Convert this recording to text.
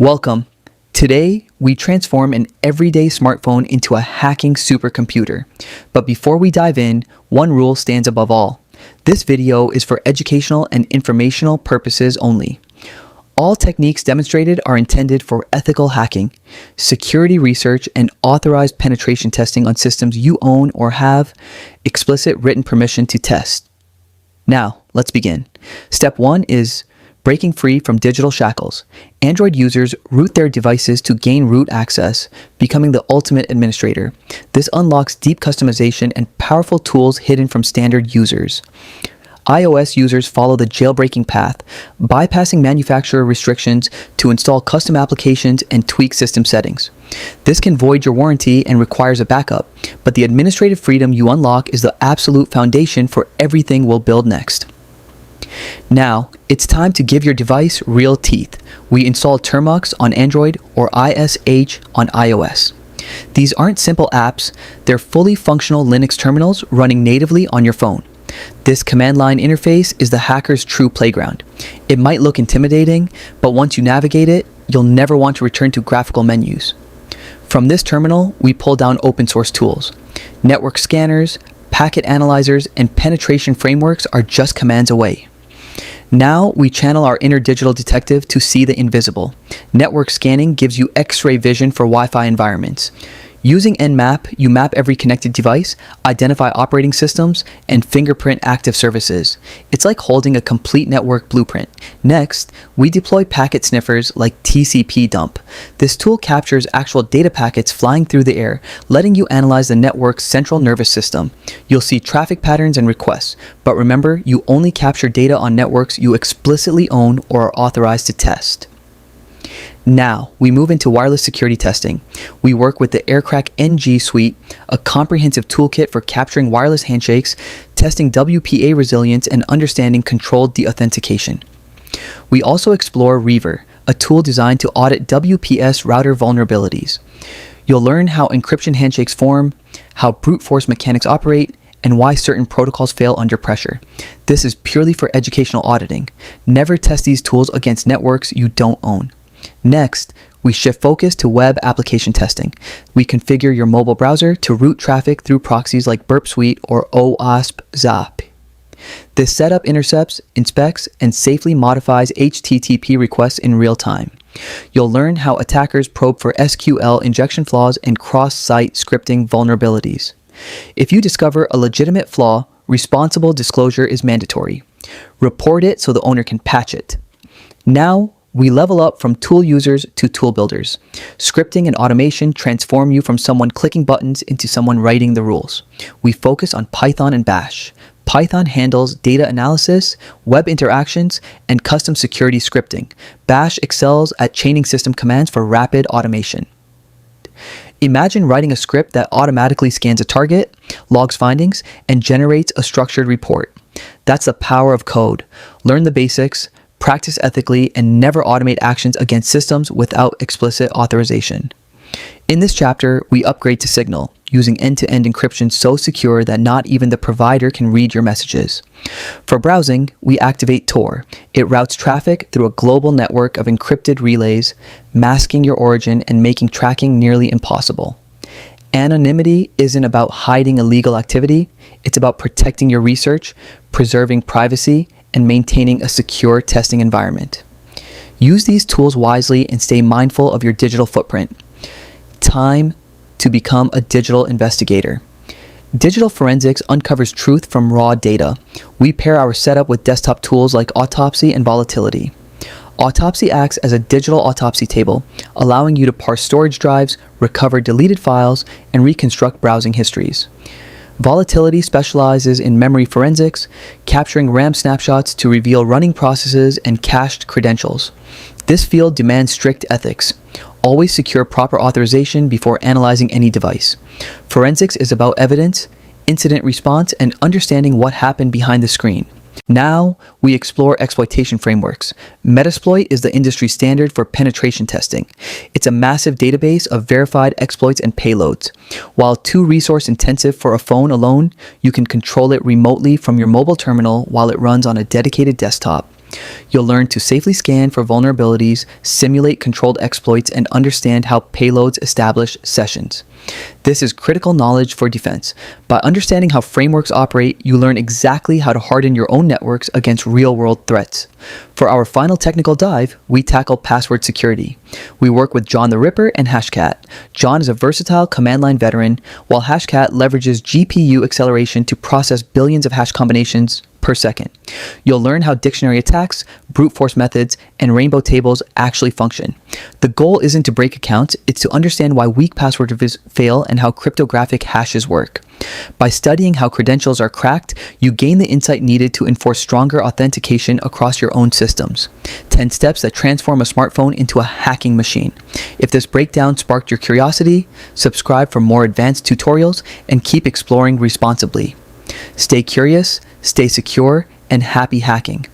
Welcome. Today, we transform an everyday smartphone into a hacking supercomputer. But before we dive in, one rule stands above all. This video is for educational and informational purposes only. All techniques demonstrated are intended for ethical hacking, security research, and authorized penetration testing on systems you own or have explicit written permission to test. Now, let's begin. Step 1 is breaking free from digital shackles. Android users root their devices to gain root access, becoming the ultimate administrator. This unlocks deep customization and powerful tools hidden from standard users. iOS users follow the jailbreaking path, bypassing manufacturer restrictions to install custom applications and tweak system settings. This can void your warranty and requires a backup, but the administrative freedom you unlock is the absolute foundation for everything we'll build next. Now, it's time to give your device real teeth. We install Termux on Android or ISH on iOS. These aren't simple apps, they're fully functional Linux terminals running natively on your phone. This command line interface is the hacker's true playground. It might look intimidating, but once you navigate it, you'll never want to return to graphical menus. From this terminal, we pull down open source tools. Network scanners, packet analyzers, and penetration frameworks are just commands away. Now we channel our inner digital detective to see the invisible. Network scanning gives you X-ray vision for Wi-Fi environments. Using Nmap, you map every connected device, identify operating systems, and fingerprint active services. It's like holding a complete network blueprint. Next, we deploy packet sniffers like TCP dump. This tool captures actual data packets flying through the air, letting you analyze the network's central nervous system. You'll see traffic patterns and requests, but remember, you only capture data on networks you explicitly own or are authorized to test. Now, we move into wireless security testing. We work with the AirCrack NG suite, a comprehensive toolkit for capturing wireless handshakes, testing WPA resilience, and understanding controlled deauthentication. We also explore Reaver, a tool designed to audit WPS router vulnerabilities. You'll learn how encryption handshakes form, how brute force mechanics operate, and why certain protocols fail under pressure. This is purely for educational auditing. Never test these tools against networks you don't own. Next, we shift focus to web application testing. We configure your mobile browser to route traffic through proxies like Burp Suite or OPSEC. This setup intercepts, inspects, and safely modifies HTTP requests in real time. You'll learn how attackers probe for SQL injection flaws and cross-site scripting vulnerabilities. If you discover a legitimate flaw, responsible disclosure is mandatory. Report it so the owner can patch it. Now, we level up from tool users to tool builders. Scripting and automation transform you from someone clicking buttons into someone writing the rules. We focus on Python and Bash. Python handles data analysis, web interactions, and custom security scripting. Bash excels at chaining system commands for rapid automation. Imagine writing a script that automatically scans a target, logs findings, and generates a structured report. That's the power of code. Learn the basics, practice ethically, and never automate actions against systems without explicit authorization. In this chapter, we upgrade to Signal, using end-to-end encryption so secure that not even the provider can read your messages. For browsing, we activate Tor. It routes traffic through a global network of encrypted relays, masking your origin and making tracking nearly impossible. Anonymity isn't about hiding illegal activity, it's about protecting your research, preserving privacy, and maintaining a secure testing environment. Use these tools wisely and stay mindful of your digital footprint. Time to become a digital investigator. Digital forensics uncovers truth from raw data. We pair our setup with desktop tools like Autopsy and Volatility. Autopsy acts as a digital autopsy table, allowing you to parse storage drives, recover deleted files, and reconstruct browsing histories. Volatility specializes in memory forensics, capturing RAM snapshots to reveal running processes and cached credentials. This field demands strict ethics. Always secure proper authorization before analyzing any device. Forensics is about evidence, incident response, and understanding what happened behind the screen. Now, we explore exploitation frameworks. Metasploit is the industry standard for penetration testing. It's a massive database of verified exploits and payloads. While too resource intensive for a phone alone, you can control it remotely from your mobile terminal while it runs on a dedicated desktop. You'll learn to safely scan for vulnerabilities, simulate controlled exploits, and understand how payloads establish sessions. This is critical knowledge for defense. By understanding how frameworks operate, you learn exactly how to harden your own networks against real-world threats. For our final technical dive, we tackle password security. We work with John the Ripper and Hashcat. John is a versatile command line veteran, while Hashcat leverages GPU acceleration to process billions of hash combinations per second. You'll learn how dictionary attacks, brute force methods, and rainbow tables actually function. The goal isn't to break accounts, it's to understand why weak passwords fail and how cryptographic hashes work. By studying how credentials are cracked, you gain the insight needed to enforce stronger authentication across your own systems. 10 steps that transform a smartphone into a hacking machine. If this breakdown sparked your curiosity, subscribe for more advanced tutorials and keep exploring responsibly. Stay curious, stay secure, and happy hacking.